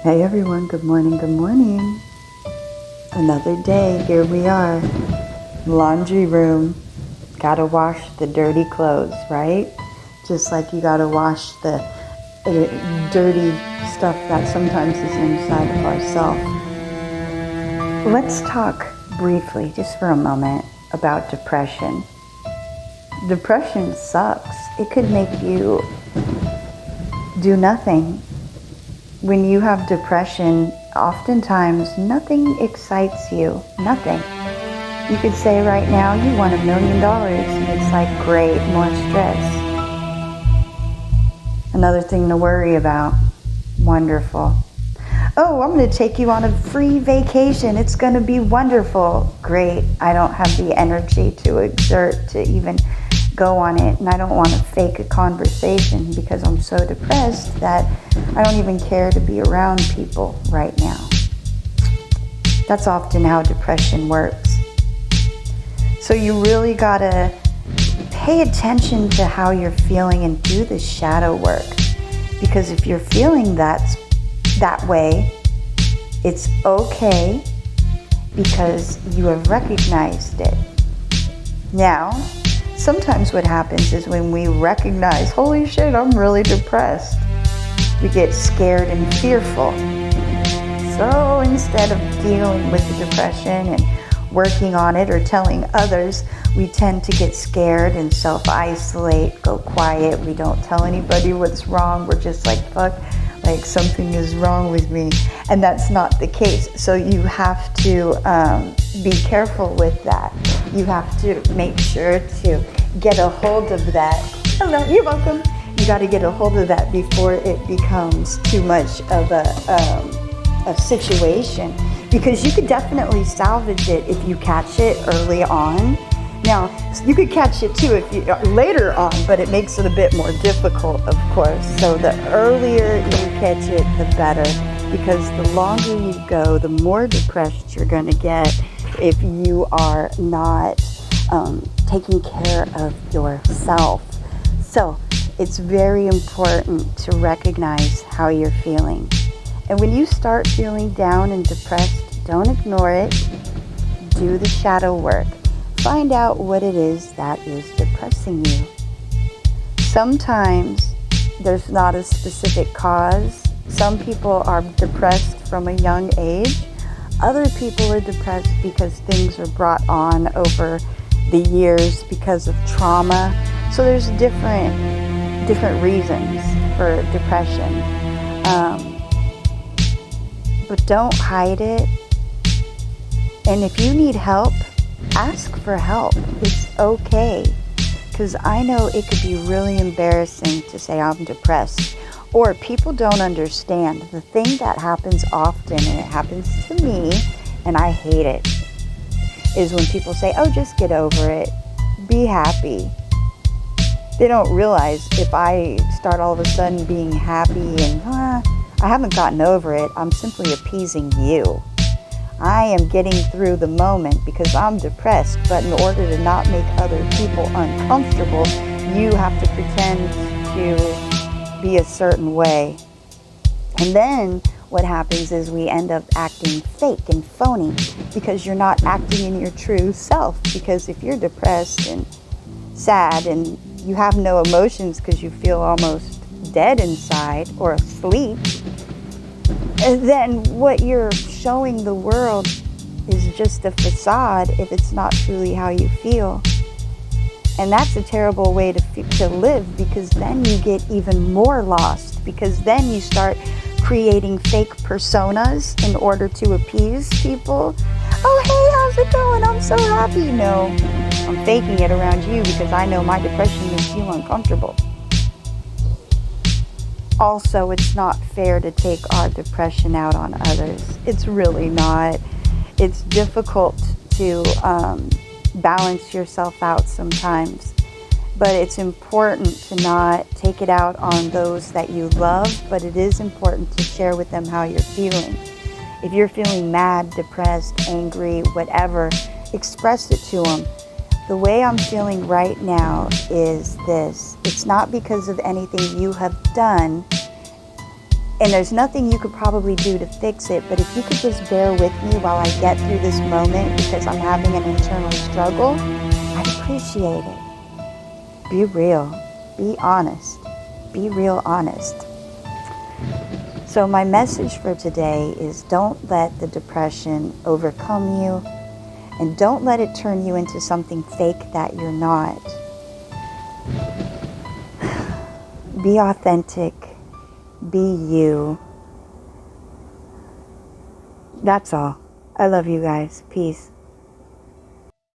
Hey everyone, good morning, good morning. Another day, here we are. Laundry room. Gotta wash the dirty clothes, right? Just like you gotta wash the dirty stuff that sometimes is inside of ourselves. Let's talk briefly, just for a moment, about depression. Depression sucks. It could make you do nothing. When you have depression, oftentimes nothing excites you. Nothing. You could say right now you want $1 million. It's like, great, more stress. Another thing to worry about. Wonderful. Oh, I'm going to take you on a free vacation. It's going to be wonderful. Great. I don't have the energy to exert to even go on it, and I don't want to fake a conversation because I'm so depressed that I don't even care to be around people right now. That's often how depression works. So you really gotta pay attention to how you're feeling and do the shadow work, because if you're feeling that way, it's okay because you have recognized it. Now, sometimes what happens is when we recognize, holy shit, I'm really depressed, we get scared and fearful. So instead of dealing with the depression and working on it or telling others, we tend to get scared and self-isolate, go quiet. We don't tell anybody what's wrong. We're just like, fuck, like something is wrong with me. And that's not the case. So you have to be careful with that. You have to make sure to get a hold of that. Hello, you're welcome. You got to get a hold of that before it becomes too much of a situation, because you could definitely salvage it if you catch it early on. Now, you could catch it too if you later on, but it makes it a bit more difficult, of course. So the earlier you catch it, the better, because the longer you go, the more depressed you're going to get if you are not taking care of yourself. So it's very important to recognize how you're feeling. And when you start feeling down and depressed, don't ignore it. Do the shadow work. Find out what it is that is depressing you. Sometimes there's not a specific cause. Some people are depressed from a young age. Other people are depressed because things are brought on over the years because of trauma. So there's different reasons for depression. But don't hide it. And if you need help, ask for help. It's okay. Because I know it could be really embarrassing to say I'm depressed. Or people don't understand. The thing that happens often, and it happens to me, and I hate it, is when people say, oh, just get over it. Be happy. They don't realize if I start all of a sudden being happy and, I haven't gotten over it, I'm simply appeasing you. I am getting through the moment because I'm depressed, but in order to not make other people uncomfortable, you have to pretend to be a certain way. And then what happens is we end up acting fake and phony because you're not acting in your true self. Because if you're depressed and sad and you have no emotions because you feel almost dead inside or asleep, and then what you're showing the world is just a facade if it's not truly how you feel. And that's a terrible way to live, because then you get even more lost, because then you start creating fake personas in order to appease people. Oh, hey, how's it going? I'm so happy. No, I'm faking it around you because I know my depression makes you uncomfortable. Also, it's not fair to take our depression out on others. It's really not. It's difficult to balance yourself out sometimes. But it's important to not take it out on those that you love, but it is important to share with them how you're feeling. If you're feeling mad, depressed, angry, whatever, express it to them. The way I'm feeling right now is this. It's not because of anything you have done. And there's nothing you could probably do to fix it, but if you could just bear with me while I get through this moment because I'm having an internal struggle, I'd appreciate it. Be real. Be honest. Be real honest. So my message for today is don't let the depression overcome you, and don't let it turn you into something fake that you're not. Be authentic. Be you. That's all. I love you guys. Peace.